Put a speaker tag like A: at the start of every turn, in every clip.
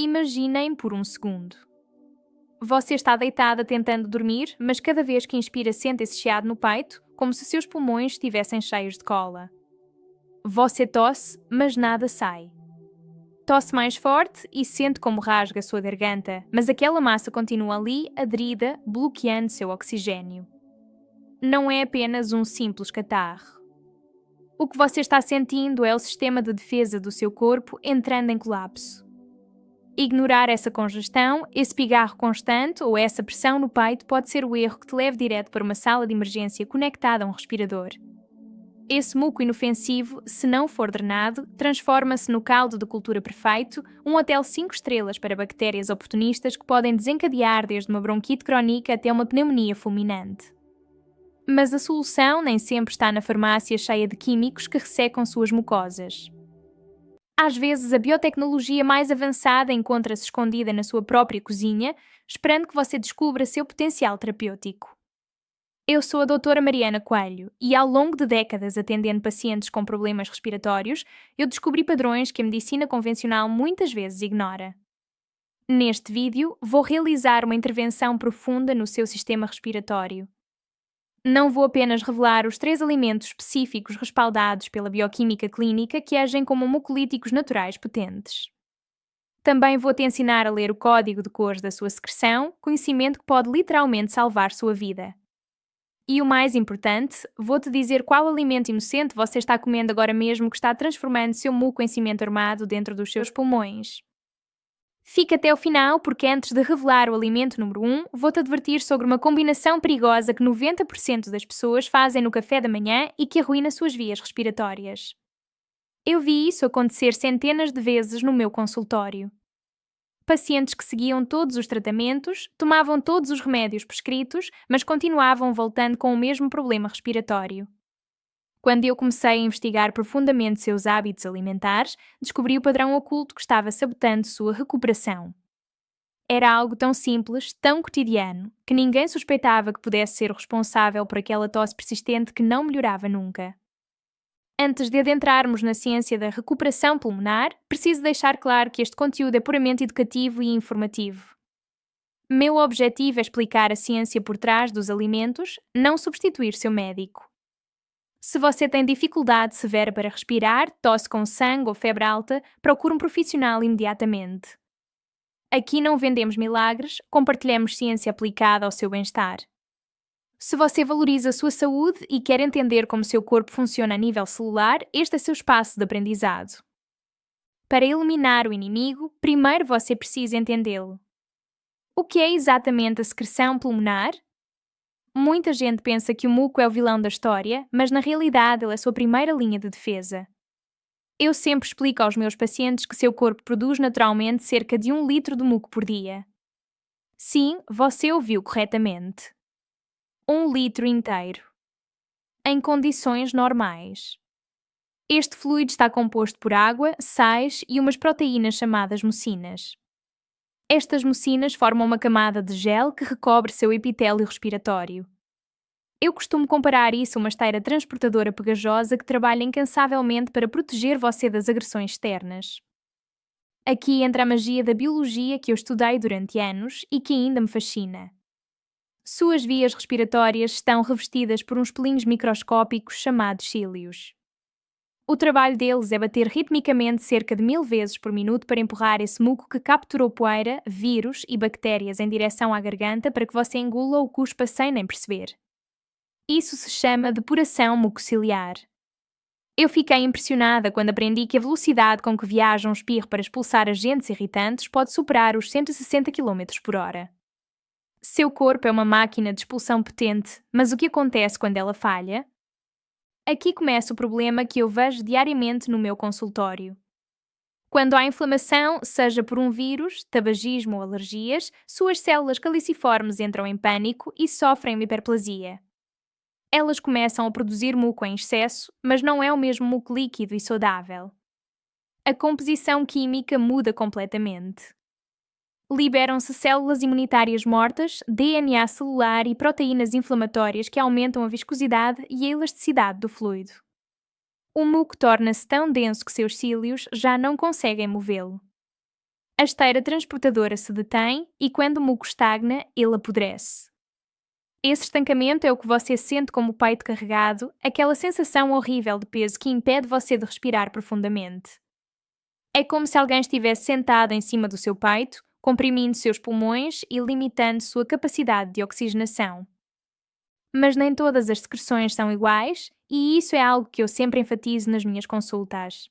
A: Imaginem por um segundo. Você está deitada tentando dormir, mas cada vez que inspira sente esse chiado no peito, como se seus pulmões estivessem cheios de cola. Você tosse, mas nada sai. Tosse mais forte e sente como rasga a sua garganta, mas aquela massa continua ali, aderida, bloqueando seu oxigênio. Não é apenas um simples catarro. O que você está sentindo é o sistema de defesa do seu corpo entrando em colapso. Ignorar essa congestão, esse pigarro constante ou essa pressão no peito pode ser o erro que te leve direto para uma sala de emergência conectada a um respirador. Esse muco inofensivo, se não for drenado, transforma-se no caldo de cultura perfeito, um hotel 5 estrelas para bactérias oportunistas que podem desencadear desde uma bronquite crónica até uma pneumonia fulminante. Mas a solução nem sempre está na farmácia cheia de químicos que ressecam suas mucosas. Às vezes, a biotecnologia mais avançada encontra-se escondida na sua própria cozinha, esperando que você descubra seu potencial terapêutico. Eu sou a doutora Mariana Coelho e, ao longo de décadas atendendo pacientes com problemas respiratórios, eu descobri padrões que a medicina convencional muitas vezes ignora. Neste vídeo, vou realizar uma intervenção profunda no seu sistema respiratório. Não vou apenas revelar os 3 alimentos específicos respaldados pela bioquímica clínica que agem como mucolíticos naturais potentes. Também vou te ensinar a ler o código de cores da sua secreção, conhecimento que pode literalmente salvar sua vida. E o mais importante, vou-te dizer qual alimento inocente você está comendo agora mesmo que está transformando seu muco em cimento armado dentro dos seus pulmões. Fica até o final porque antes de revelar o alimento número 1, vou-te advertir sobre uma combinação perigosa que 90% das pessoas fazem no café da manhã e que arruína suas vias respiratórias. Eu vi isso acontecer centenas de vezes no meu consultório. Pacientes que seguiam todos os tratamentos, tomavam todos os remédios prescritos, mas continuavam voltando com o mesmo problema respiratório. Quando eu comecei a investigar profundamente seus hábitos alimentares, descobri o padrão oculto que estava sabotando sua recuperação. Era algo tão simples, tão cotidiano, que ninguém suspeitava que pudesse ser o responsável por aquela tosse persistente que não melhorava nunca. Antes de adentrarmos na ciência da recuperação pulmonar, preciso deixar claro que este conteúdo é puramente educativo e informativo. Meu objetivo é explicar a ciência por trás dos alimentos, não substituir seu médico. Se você tem dificuldade severa para respirar, tosse com sangue ou febre alta, procure um profissional imediatamente. Aqui não vendemos milagres, compartilhamos ciência aplicada ao seu bem-estar. Se você valoriza a sua saúde e quer entender como seu corpo funciona a nível celular, este é seu espaço de aprendizado. Para eliminar o inimigo, primeiro você precisa entendê-lo. O que é exatamente a secreção pulmonar? Muita gente pensa que o muco é o vilão da história, mas na realidade ele é a sua primeira linha de defesa. Eu sempre explico aos meus pacientes que seu corpo produz naturalmente cerca de 1 litro de muco por dia. Sim, você ouviu corretamente. 1 litro inteiro. Em condições normais. Este fluido está composto por água, sais e umas proteínas chamadas mucinas. Estas mucinas formam uma camada de gel que recobre seu epitélio respiratório. Eu costumo comparar isso a uma esteira transportadora pegajosa que trabalha incansavelmente para proteger você das agressões externas. Aqui entra a magia da biologia que eu estudei durante anos e que ainda me fascina. Suas vias respiratórias estão revestidas por uns pelinhos microscópicos chamados cílios. O trabalho deles é bater ritmicamente cerca de 1000 vezes por minuto para empurrar esse muco que capturou poeira, vírus e bactérias em direção à garganta para que você engula ou cuspa sem nem perceber. Isso se chama depuração mucociliar. Eu fiquei impressionada quando aprendi que a velocidade com que viaja um espirro para expulsar agentes irritantes pode superar os 160 km/h. Seu corpo é uma máquina de expulsão potente, mas o que acontece quando ela falha? Aqui começa o problema que eu vejo diariamente no meu consultório. Quando há inflamação, seja por um vírus, tabagismo ou alergias, suas células caliciformes entram em pânico e sofrem uma hiperplasia. Elas começam a produzir muco em excesso, mas não é o mesmo muco líquido e saudável. A composição química muda completamente. Liberam-se células imunitárias mortas, DNA celular e proteínas inflamatórias que aumentam a viscosidade e a elasticidade do fluido. O muco torna-se tão denso que seus cílios já não conseguem movê-lo. a esteira transportadora se detém e quando o muco estagna, ele apodrece. Esse estancamento é o que você sente como o peito carregado, aquela sensação horrível de peso que impede você de respirar profundamente. É como se alguém estivesse sentado em cima do seu peito, comprimindo seus pulmões e limitando sua capacidade de oxigenação. Mas nem todas as secreções são iguais, e isso é algo que eu sempre enfatizo nas minhas consultas.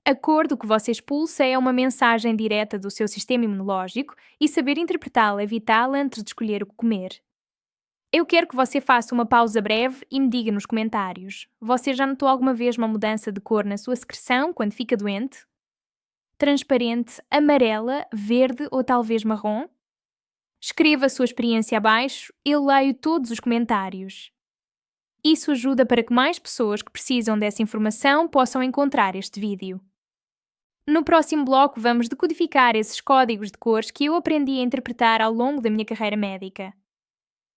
A: A cor do que você expulsa é uma mensagem direta do seu sistema imunológico e saber interpretá-la é vital antes de escolher o que comer. Eu quero que você faça uma pausa breve e me diga nos comentários. Você já notou alguma vez uma mudança de cor na sua secreção quando fica doente? Transparente, amarela, verde ou talvez marrom? Escreva a sua experiência abaixo, eu leio todos os comentários. Isso ajuda para que mais pessoas que precisam dessa informação possam encontrar este vídeo. No próximo bloco vamos decodificar esses códigos de cores que eu aprendi a interpretar ao longo da minha carreira médica.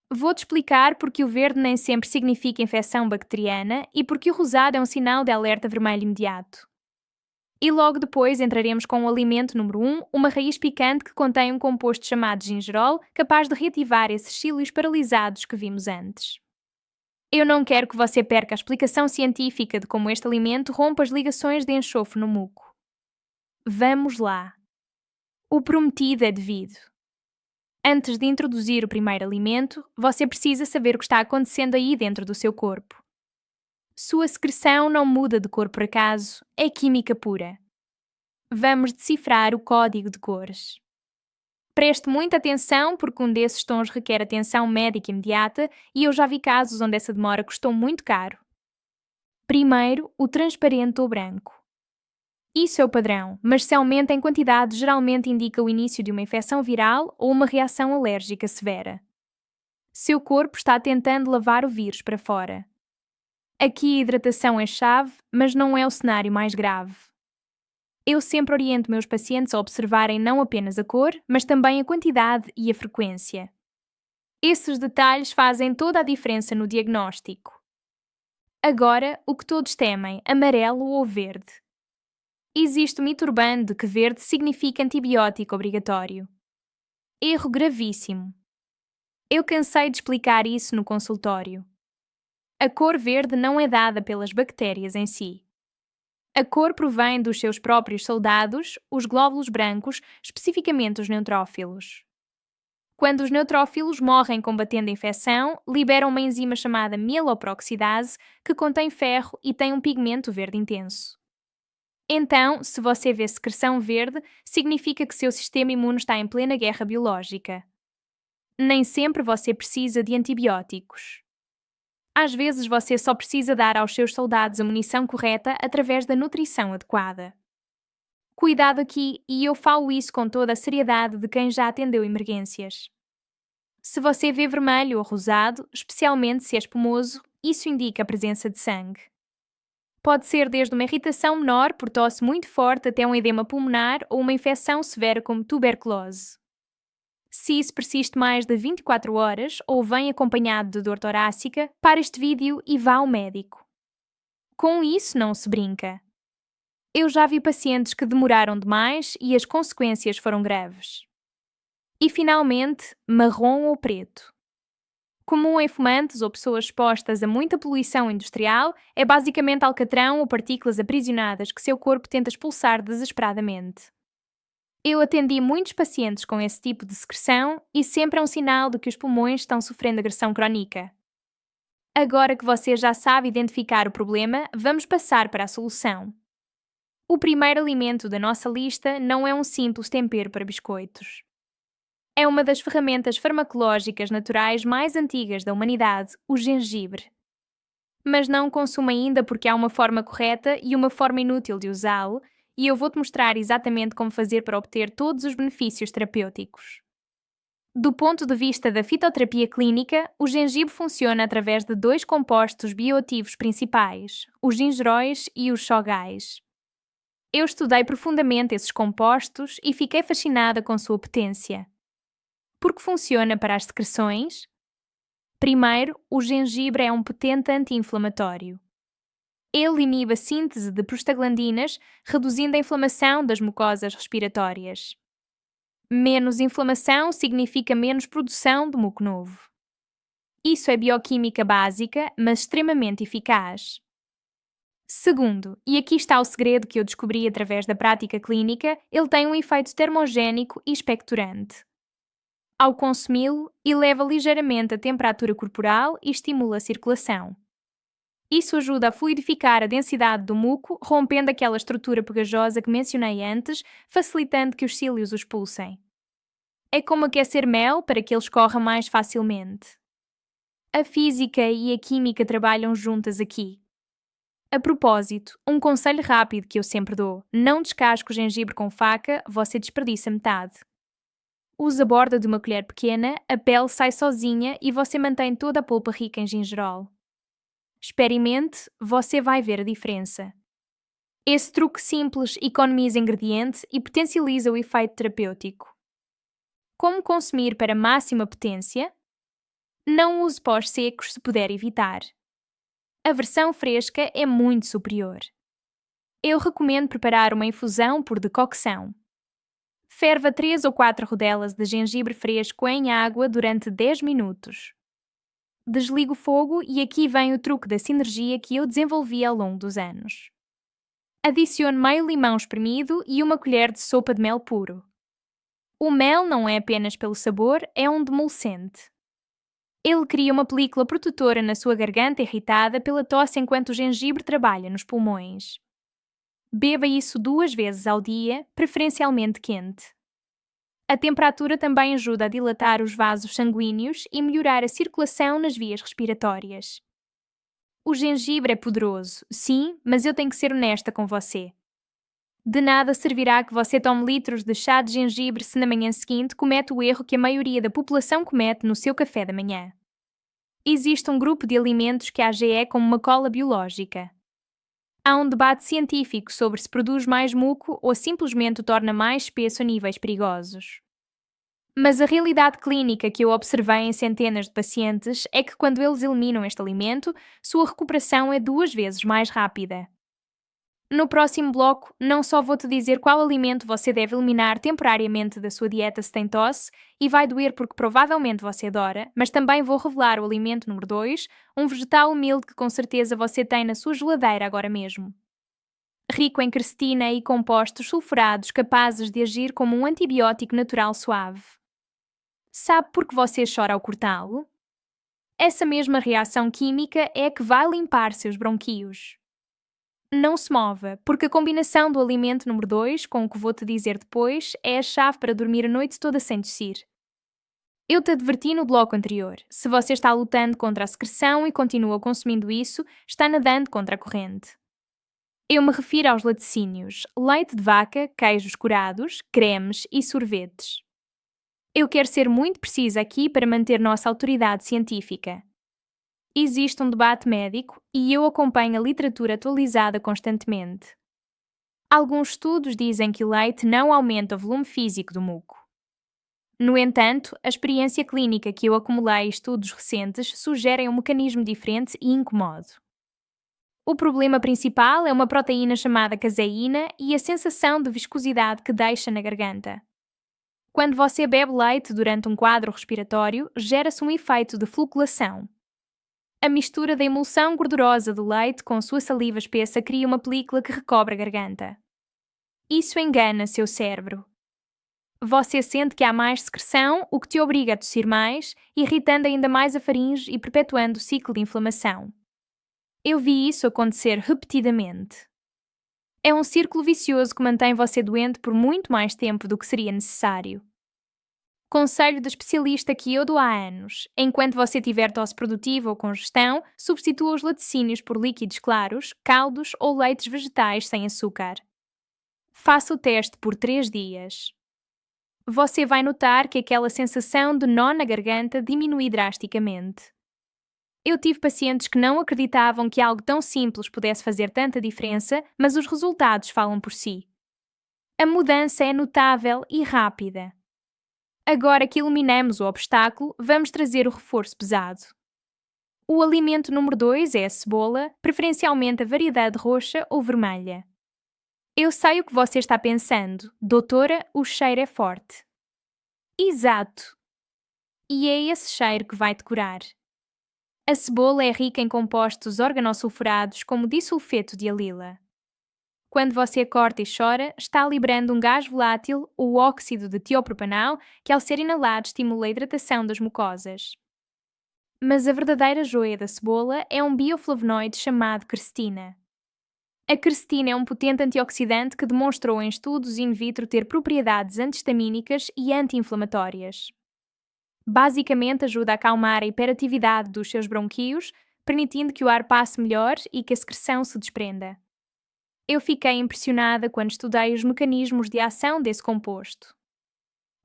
A: Vou-te explicar porque o verde nem sempre significa infecção bacteriana e porque o rosado é um sinal de alerta vermelho imediato. E logo depois entraremos com o alimento número 1, uma raiz picante que contém um composto chamado gingerol, capaz de reativar esses cílios paralisados que vimos antes. Eu não quero que você perca a explicação científica de como este alimento rompe as ligações de enxofre no muco. Vamos lá. O prometido é devido. Antes de introduzir o primeiro alimento, você precisa saber o que está acontecendo aí dentro do seu corpo. Sua secreção não muda de cor por acaso, é química pura. Vamos decifrar o código de cores. Preste muita atenção porque um desses tons requer atenção médica imediata e eu já vi casos onde essa demora custou muito caro. Primeiro, o transparente ou branco. Isso é o padrão, mas se aumenta em quantidade geralmente indica o início de uma infecção viral ou uma reação alérgica severa. Seu corpo está tentando lavar o vírus para fora. Aqui a hidratação é chave, mas não é o cenário mais grave. Eu sempre oriento meus pacientes a observarem não apenas a cor, mas também a quantidade e a frequência. Esses detalhes fazem toda a diferença no diagnóstico. Agora, o que todos temem, amarelo ou verde. Existe o mito urbano de que verde significa antibiótico obrigatório. Erro gravíssimo. Eu cansei de explicar isso no consultório. A cor verde não é dada pelas bactérias em si. A cor provém dos seus próprios soldados, os glóbulos brancos, especificamente os neutrófilos. Quando os neutrófilos morrem combatendo a infecção, liberam uma enzima chamada mieloperoxidase que contém ferro e tem um pigmento verde intenso. Então, se você vê secreção verde, significa que seu sistema imune está em plena guerra biológica. Nem sempre você precisa de antibióticos. Às vezes você só precisa dar aos seus soldados a munição correta através da nutrição adequada. Cuidado aqui, e eu falo isso com toda a seriedade de quem já atendeu emergências. Se você vê vermelho ou rosado, especialmente se é espumoso, isso indica a presença de sangue. Pode ser desde uma irritação menor por tosse muito forte até um edema pulmonar ou uma infecção severa como tuberculose. Se isso persiste mais de 24 horas ou vem acompanhado de dor torácica, pare este vídeo e vá ao médico. Com isso não se brinca. Eu já vi pacientes que demoraram demais e as consequências foram graves. E finalmente, marrom ou preto. Comum em fumantes ou pessoas expostas a muita poluição industrial, é basicamente alcatrão ou partículas aprisionadas que seu corpo tenta expulsar desesperadamente. Eu atendi muitos pacientes com esse tipo de secreção e sempre é um sinal de que os pulmões estão sofrendo agressão crónica. Agora que você já sabe identificar o problema, vamos passar para a solução. O primeiro alimento da nossa lista não é um simples tempero para biscoitos. É uma das ferramentas farmacológicas naturais mais antigas da humanidade, o gengibre. Mas não o consuma ainda porque há uma forma correta e uma forma inútil de usá-lo, e eu vou-te mostrar exatamente como fazer para obter todos os benefícios terapêuticos. Do ponto de vista da fitoterapia clínica, o gengibre funciona através de dois compostos bioativos principais, os gingeróis e os shogais. Eu estudei profundamente esses compostos e fiquei fascinada com sua potência. Porque funciona para as secreções? Primeiro, o gengibre é um potente anti-inflamatório. Ele inibe a síntese de prostaglandinas, reduzindo a inflamação das mucosas respiratórias. Menos inflamação significa menos produção de muco novo. Isso é bioquímica básica, mas extremamente eficaz. Segundo, e aqui está o segredo que eu descobri através da prática clínica, ele tem um efeito termogénico e expectorante. Ao consumi-lo, eleva ligeiramente a temperatura corporal e estimula a circulação. Isso ajuda a fluidificar a densidade do muco, rompendo aquela estrutura pegajosa que mencionei antes, facilitando que os cílios os expulsem. É como aquecer mel para que ele escorra mais facilmente. A física e a química trabalham juntas aqui. A propósito, um conselho rápido que eu sempre dou: não descasque o gengibre com faca, você desperdiça metade. Use a borda de uma colher pequena, a pele sai sozinha e você mantém toda a polpa rica em gingerol. Experimente, você vai ver a diferença. Esse truque simples economiza ingredientes e potencializa o efeito terapêutico. Como consumir para máxima potência? Não use pós secos se puder evitar. A versão fresca é muito superior. Eu recomendo preparar uma infusão por decocção. Ferva 3 ou 4 rodelas de gengibre fresco em água durante 10 minutos. Desligue o fogo e aqui vem o truque da sinergia que eu desenvolvi ao longo dos anos. Adicione meio limão espremido e uma colher de sopa de mel puro. O mel não é apenas pelo sabor, é um demulcente. Ele cria uma película protetora na sua garganta irritada pela tosse enquanto o gengibre trabalha nos pulmões. Beba isso 2 vezes ao dia, preferencialmente quente. A temperatura também ajuda a dilatar os vasos sanguíneos e melhorar a circulação nas vias respiratórias. O gengibre é poderoso, sim, mas eu tenho que ser honesta com você. De nada servirá que você tome litros de chá de gengibre se na manhã seguinte comete o erro que a maioria da população comete no seu café da manhã. Existe um grupo de alimentos que age como uma cola biológica. Há um debate científico sobre se produz mais muco ou simplesmente o torna mais espesso a níveis perigosos. Mas a realidade clínica que eu observei em centenas de pacientes é que quando eles eliminam este alimento, sua recuperação é 2 vezes mais rápida. No próximo bloco, não só vou-te dizer qual alimento você deve eliminar temporariamente da sua dieta se tem tosse, e vai doer porque provavelmente você adora, mas também vou revelar o alimento número 2, um vegetal humilde que com certeza você tem na sua geladeira agora mesmo. Rico em quercetina e compostos sulfurados capazes de agir como um antibiótico natural suave. Sabe por que você chora ao cortá-lo? Essa mesma reação química é a que vai limpar seus bronquíos. Não se mova, porque a combinação do alimento número 2, com o que vou-te dizer depois, é a chave para dormir a noite toda sem tossir. Eu te adverti no bloco anterior. Se você está lutando contra a secreção e continua consumindo isso, está nadando contra a corrente. Eu me refiro aos laticínios, leite de vaca, queijos curados, cremes e sorvetes. Eu quero ser muito precisa aqui para manter nossa autoridade científica. Existe um debate médico e eu acompanho a literatura atualizada constantemente. Alguns estudos dizem que o leite não aumenta o volume físico do muco. No entanto, a experiência clínica que eu acumulei em estudos recentes sugere um mecanismo diferente e incomode. O problema principal é uma proteína chamada caseína e a sensação de viscosidade que deixa na garganta. Quando você bebe leite durante um quadro respiratório, gera-se um efeito de floculação. A mistura da emulsão gordurosa do leite com sua saliva espessa cria uma película que recobre a garganta. Isso engana seu cérebro. Você sente que há mais secreção, o que te obriga a tossir mais, irritando ainda mais a faringe e perpetuando o ciclo de inflamação. Eu vi isso acontecer repetidamente. É um círculo vicioso que mantém você doente por muito mais tempo do que seria necessário. Conselho de especialista que eu dou há anos: enquanto você tiver tosse produtiva ou congestão, substitua os laticínios por líquidos claros, caldos ou leites vegetais sem açúcar. Faça o teste por 3 dias. Você vai notar que aquela sensação de nó na garganta diminui drasticamente. Eu tive pacientes que não acreditavam que algo tão simples pudesse fazer tanta diferença, mas os resultados falam por si. A mudança é notável e rápida. Agora que eliminamos o obstáculo, vamos trazer o reforço pesado. O alimento número 2 é a cebola, preferencialmente a variedade roxa ou vermelha. Eu sei o que você está pensando. Doutora, o cheiro é forte. Exato. E é esse cheiro que vai te curar. A cebola é rica em compostos organosulfurados como disulfeto de alila. Quando você corta e chora, está liberando um gás volátil, o óxido de tiopropanal, que ao ser inalado estimula a hidratação das mucosas. Mas a verdadeira joia da cebola é um bioflavonoide chamado quercetina. A quercetina é um potente antioxidante que demonstrou em estudos in vitro ter propriedades antihistamínicas e anti-inflamatórias. Basicamente ajuda a acalmar a hiperatividade dos seus bronquíos, permitindo que o ar passe melhor e que a secreção se desprenda. Eu fiquei impressionada quando estudei os mecanismos de ação desse composto.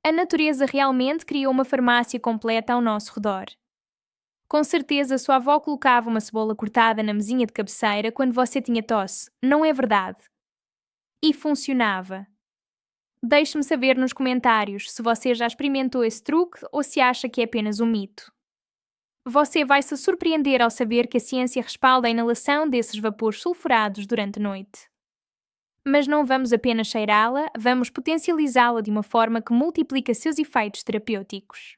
A: A natureza realmente criou uma farmácia completa ao nosso redor. Com certeza sua avó colocava uma cebola cortada na mesinha de cabeceira quando você tinha tosse, não é verdade? E funcionava. Deixe-me saber nos comentários se você já experimentou esse truque ou se acha que é apenas um mito. Você vai se surpreender ao saber que a ciência respalda a inalação desses vapores sulfurados durante a noite. Mas não vamos apenas cheirá-la, vamos potencializá-la de uma forma que multiplica seus efeitos terapêuticos.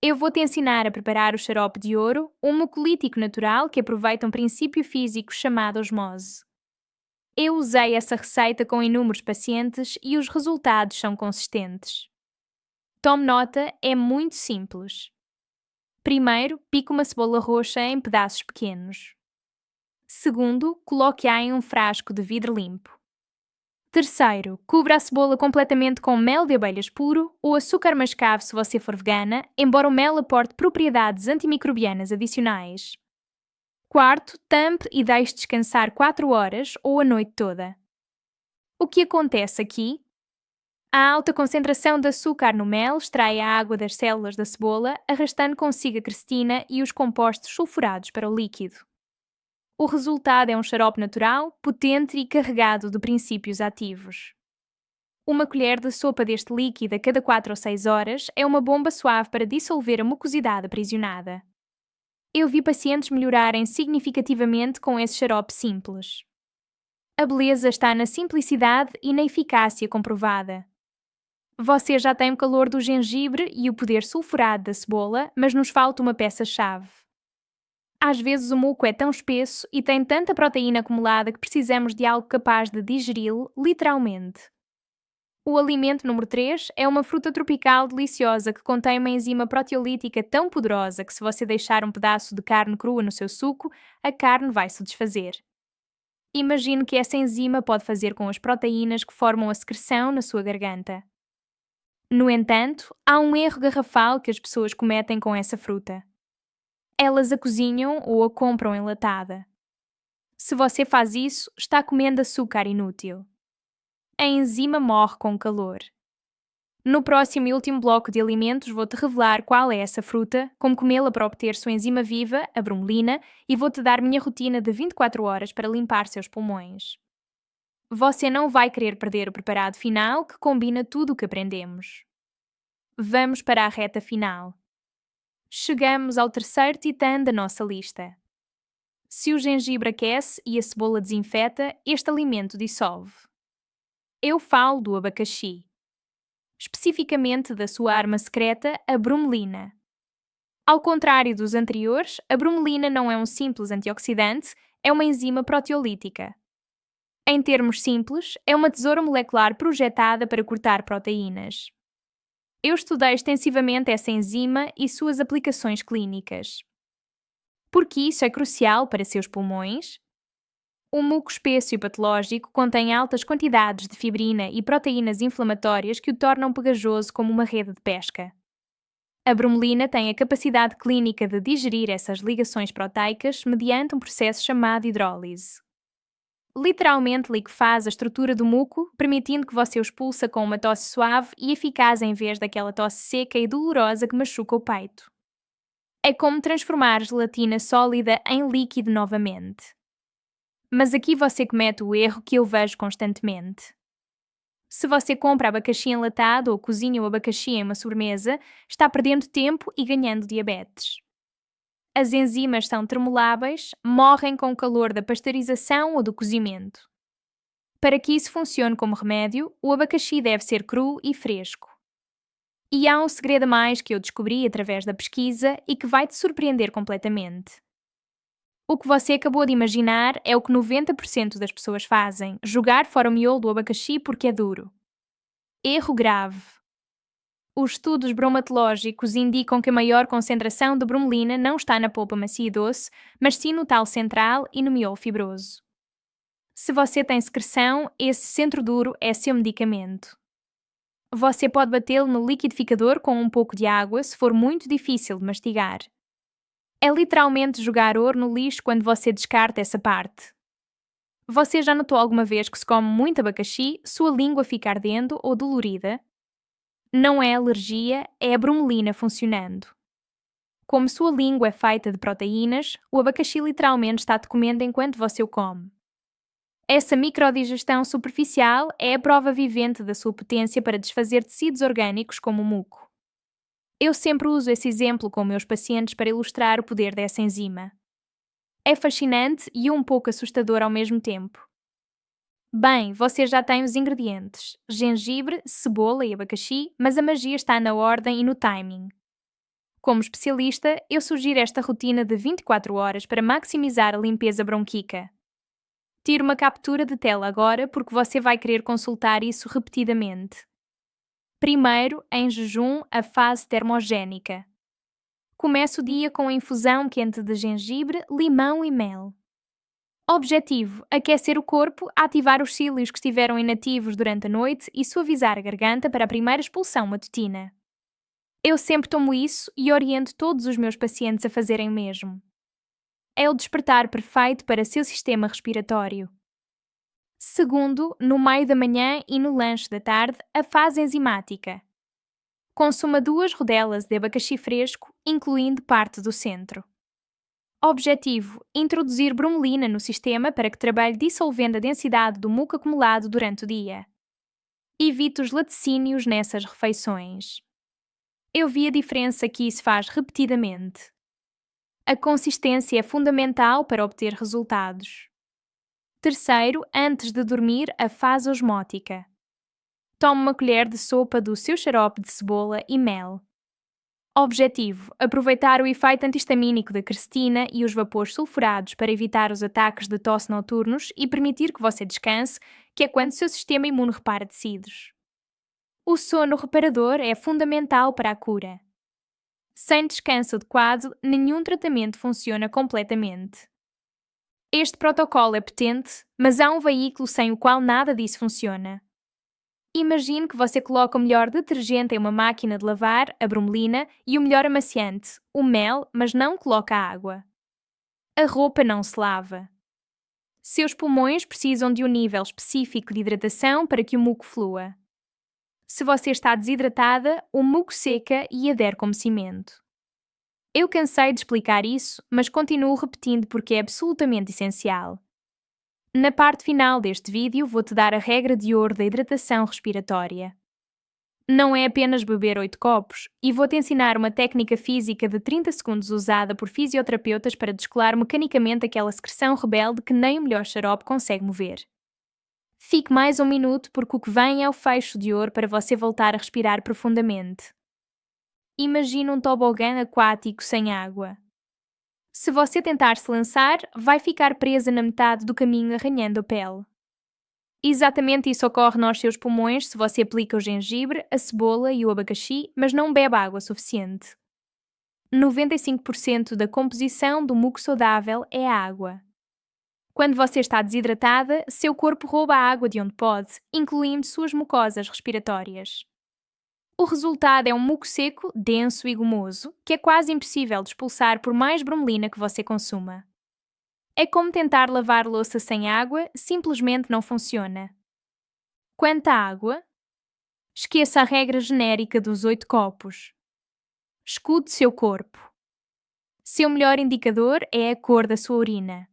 A: Eu vou te ensinar a preparar o xarope de ouro, um mucolítico natural que aproveita um princípio físico chamado osmose. Eu usei essa receita com inúmeros pacientes e os resultados são consistentes. Tome nota, é muito simples. Primeiro, pique uma cebola roxa em pedaços pequenos. Segundo, coloque-a em um frasco de vidro limpo. Terceiro, cubra a cebola completamente com mel de abelhas puro ou açúcar mascavo se você for vegana, embora o mel aporte propriedades antimicrobianas adicionais. Quarto, tampe e deixe descansar 4 horas ou a noite toda. O que acontece aqui? A alta concentração de açúcar no mel extrai a água das células da cebola, arrastando consigo a quercetina e os compostos sulfurados para o líquido. O resultado é um xarope natural, potente e carregado de princípios ativos. Uma colher de sopa deste líquido a cada 4 ou 6 horas é uma bomba suave para dissolver a mucosidade aprisionada. Eu vi pacientes melhorarem significativamente com esse xarope simples. A beleza está na simplicidade e na eficácia comprovada. Você já tem o calor do gengibre e o poder sulfurado da cebola, mas nos falta uma peça-chave. Às vezes o muco é tão espesso e tem tanta proteína acumulada que precisamos de algo capaz de digeri-lo, literalmente. O alimento número 3 é uma fruta tropical deliciosa que contém uma enzima proteolítica tão poderosa que se você deixar um pedaço de carne crua no seu suco, a carne vai se desfazer. Imagine que essa enzima pode fazer com as proteínas que formam a secreção na sua garganta. No entanto, há um erro garrafal que as pessoas cometem com essa fruta. Elas a cozinham ou a compram enlatada. Se você faz isso, está comendo açúcar inútil. A enzima morre com calor. No próximo e último bloco de alimentos vou-te revelar qual é essa fruta, como comê-la para obter sua enzima viva, a bromelina, e vou-te dar minha rotina de 24 horas para limpar seus pulmões. Você não vai querer perder o preparado final que combina tudo o que aprendemos. Vamos para a reta final. Chegamos ao terceiro titã da nossa lista. Se o gengibre aquece e a cebola desinfeta, este alimento dissolve. Eu falo do abacaxi. Especificamente da sua arma secreta, a bromelina. Ao contrário dos anteriores, a bromelina não é um simples antioxidante, é uma enzima proteolítica. Em termos simples, é uma tesoura molecular projetada para cortar proteínas. Eu estudei extensivamente essa enzima e suas aplicações clínicas. Por que isso é crucial para seus pulmões? O muco espesso e patológico contém altas quantidades de fibrina e proteínas inflamatórias que o tornam pegajoso como uma rede de pesca. A bromelina tem a capacidade clínica de digerir essas ligações proteicas mediante um processo chamado hidrólise. Literalmente liquefaz a estrutura do muco, permitindo que você o expulsa com uma tosse suave e eficaz em vez daquela tosse seca e dolorosa que machuca o peito. É como transformar gelatina sólida em líquido novamente. Mas aqui você comete o erro que eu vejo constantemente. Se você compra abacaxi enlatado ou cozinha o abacaxi em uma sobremesa, está perdendo tempo e ganhando diabetes. As enzimas são termoláveis, morrem com o calor da pasteurização ou do cozimento. Para que isso funcione como remédio, o abacaxi deve ser cru e fresco. E há um segredo a mais que eu descobri através da pesquisa e que vai te surpreender completamente. O que você acabou de imaginar é o que 90% das pessoas fazem: jogar fora o miolo do abacaxi porque é duro. Erro grave. Os estudos bromatológicos indicam que a maior concentração de bromelina não está na polpa macia e doce, mas sim no talo central e no miolo fibroso. Se você tem secreção, esse centro duro é seu medicamento. Você pode batê-lo no liquidificador com um pouco de água se for muito difícil de mastigar. É literalmente jogar ouro no lixo quando você descarta essa parte. Você já notou alguma vez que se come muito abacaxi, sua língua fica ardendo ou dolorida? Não é alergia, é a bromelina funcionando. Como sua língua é feita de proteínas, o abacaxi literalmente está-te comendo enquanto você o come. Essa microdigestão superficial é a prova vivente da sua potência para desfazer tecidos orgânicos como o muco. Eu sempre uso esse exemplo com meus pacientes para ilustrar o poder dessa enzima. É fascinante e um pouco assustador ao mesmo tempo. Bem, você já tem os ingredientes: gengibre, cebola e abacaxi, mas a magia está na ordem e no timing. Como especialista, eu sugiro esta rotina de 24 horas para maximizar a limpeza bronquíaca. Tire uma captura de tela agora porque você vai querer consultar isso repetidamente. Primeiro, em jejum, a fase termogénica. Comece o dia com a infusão quente de gengibre, limão e mel. Objetivo: aquecer o corpo, ativar os cílios que estiveram inativos durante a noite e suavizar a garganta para a primeira expulsão matutina. Eu sempre tomo isso e oriento todos os meus pacientes a fazerem o mesmo. É o despertar perfeito para seu sistema respiratório. Segundo, no meio da manhã e no lanche da tarde, a fase enzimática. Consuma 2 rodelas de abacaxi fresco, incluindo parte do centro. Objetivo: introduzir bromelina no sistema para que trabalhe dissolvendo a densidade do muco acumulado durante o dia. Evite os laticínios nessas refeições. Eu vi a diferença que isso faz repetidamente. A consistência é fundamental para obter resultados. Terceiro, antes de dormir, a fase osmótica. Tome uma colher de sopa do seu xarope de cebola e mel. Objetivo: aproveitar o efeito antihistamínico da quercetina e os vapores sulfurados para evitar os ataques de tosse noturnos e permitir que você descanse, que é quando o seu sistema imune repara tecidos. O sono reparador é fundamental para a cura. Sem descanso adequado, nenhum tratamento funciona completamente. Este protocolo é potente, mas há um veículo sem o qual nada disso funciona. Imagine que você coloca o melhor detergente em uma máquina de lavar, a bromelina, e o melhor amaciante, o mel, mas não coloca água. A roupa não se lava. Seus pulmões precisam de um nível específico de hidratação para que o muco flua. Se você está desidratada, o muco seca e adere como cimento. Eu cansei de explicar isso, mas continuo repetindo porque é absolutamente essencial. Na parte final deste vídeo vou-te dar a regra de ouro da hidratação respiratória. Não é apenas beber 8 copos, e vou-te ensinar uma técnica física de 30 segundos usada por fisioterapeutas para descolar mecanicamente aquela secreção rebelde que nem o melhor xarope consegue mover. Fique mais um minuto porque o que vem é o fecho de ouro para você voltar a respirar profundamente. Imagine um tobogã aquático sem água. Se você tentar se lançar, vai ficar presa na metade do caminho arranhando a pele. Exatamente isso ocorre nos seus pulmões se você aplica o gengibre, a cebola e o abacaxi, mas não bebe água suficiente. 95% da composição do muco saudável é água. Quando você está desidratada, seu corpo rouba a água de onde pode, incluindo suas mucosas respiratórias. O resultado é um muco seco, denso e gomoso, que é quase impossível de expulsar por mais bromelina que você consuma. É como tentar lavar louça sem água, simplesmente não funciona. Quanto à água, esqueça a regra genérica dos 8 copos. Escute seu corpo. Seu melhor indicador é a cor da sua urina.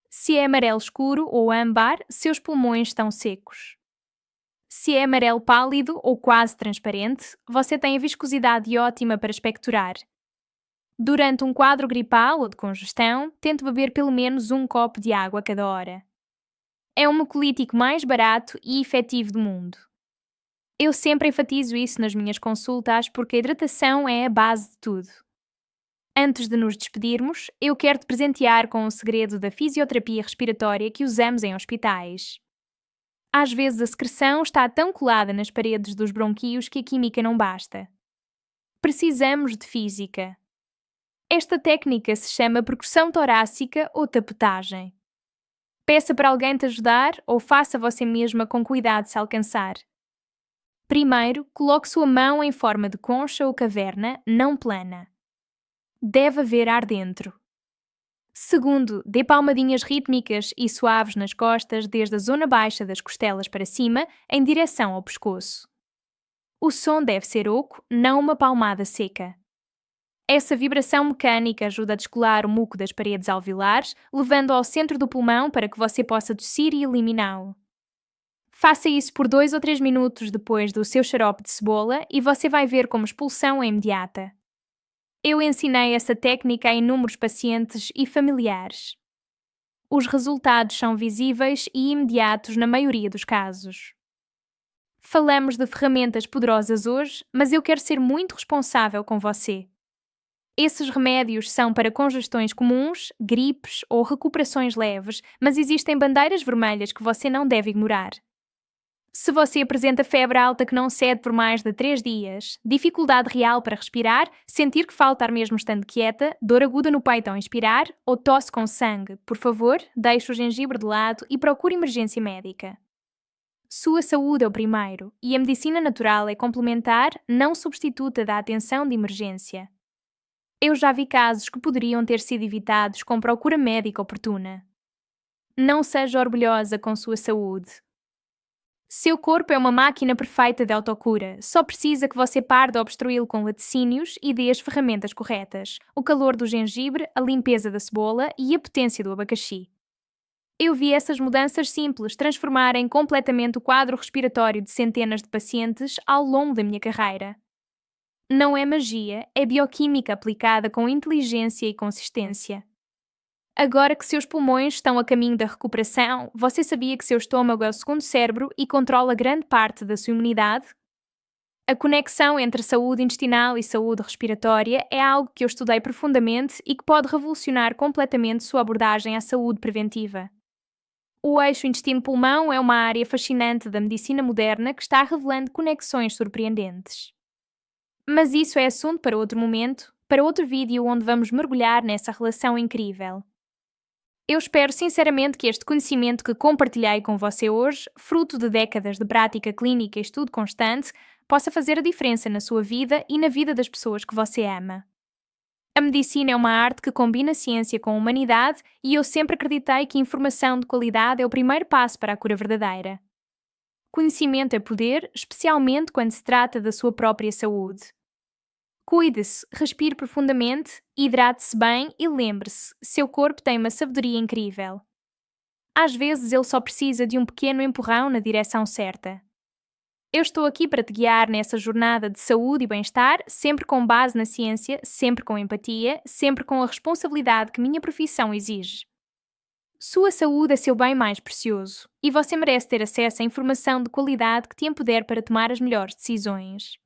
A: Se é amarelo escuro ou âmbar, seus pulmões estão secos. Se é amarelo pálido ou quase transparente, você tem a viscosidade ótima para expectorar. Durante um quadro gripal ou de congestão, tente beber pelo menos um copo de água a cada hora. É o mucolítico mais barato e efetivo do mundo. Eu sempre enfatizo isso nas minhas consultas porque a hidratação é a base de tudo. Antes de nos despedirmos, eu quero te presentear com o segredo da fisioterapia respiratória que usamos em hospitais. Às vezes a secreção está tão colada nas paredes dos bronquíolos que a química não basta. Precisamos de física. Esta técnica se chama percussão torácica ou tapetagem. Peça para alguém te ajudar ou faça você mesma com cuidado se alcançar. Primeiro, coloque sua mão em forma de concha ou caverna, não plana. Deve haver ar dentro. Segundo, dê palmadinhas rítmicas e suaves nas costas desde a zona baixa das costelas para cima, em direção ao pescoço. O som deve ser oco, não uma palmada seca. Essa vibração mecânica ajuda a descolar o muco das paredes alveolares, levando ao centro do pulmão para que você possa tossir e eliminá-lo. Faça isso por 2 ou 3 minutos depois do seu xarope de cebola e você vai ver como expulsão é imediata. Eu ensinei essa técnica a inúmeros pacientes e familiares. Os resultados são visíveis e imediatos na maioria dos casos. Falamos de ferramentas poderosas hoje, mas eu quero ser muito responsável com você. Esses remédios são para congestões comuns, gripes ou recuperações leves, mas existem bandeiras vermelhas que você não deve ignorar. Se você apresenta febre alta que não cede por mais de 3 dias, dificuldade real para respirar, sentir que falta ar mesmo estando quieta, dor aguda no peito ao inspirar ou tosse com sangue, por favor, deixe o gengibre de lado e procure emergência médica. Sua saúde é o primeiro e a medicina natural é complementar, não substituta da atenção de emergência. Eu já vi casos que poderiam ter sido evitados com procura médica oportuna. Não seja orgulhosa com sua saúde. Seu corpo é uma máquina perfeita de autocura, só precisa que você pare de obstruí-lo com laticínios e dê as ferramentas corretas, o calor do gengibre, a limpeza da cebola e a potência do abacaxi. Eu vi essas mudanças simples transformarem completamente o quadro respiratório de centenas de pacientes ao longo da minha carreira. Não é magia, é bioquímica aplicada com inteligência e consistência. Agora que seus pulmões estão a caminho da recuperação, você sabia que seu estômago é o segundo cérebro e controla grande parte da sua imunidade? A conexão entre saúde intestinal e saúde respiratória é algo que eu estudei profundamente e que pode revolucionar completamente sua abordagem à saúde preventiva. O eixo intestino-pulmão é uma área fascinante da medicina moderna que está revelando conexões surpreendentes. Mas isso é assunto para outro momento, para outro vídeo onde vamos mergulhar nessa relação incrível. Eu espero sinceramente que este conhecimento que compartilhei com você hoje, fruto de décadas de prática clínica e estudo constante, possa fazer a diferença na sua vida e na vida das pessoas que você ama. A medicina é uma arte que combina ciência com humanidade e eu sempre acreditei que informação de qualidade é o primeiro passo para a cura verdadeira. Conhecimento é poder, especialmente quando se trata da sua própria saúde. Cuide-se, respire profundamente, hidrate-se bem e lembre-se, seu corpo tem uma sabedoria incrível. Às vezes ele só precisa de um pequeno empurrão na direção certa. Eu estou aqui para te guiar nessa jornada de saúde e bem-estar, sempre com base na ciência, sempre com empatia, sempre com a responsabilidade que minha profissão exige. Sua saúde é seu bem mais precioso e você merece ter acesso a informação de qualidade que te empodere para tomar as melhores decisões.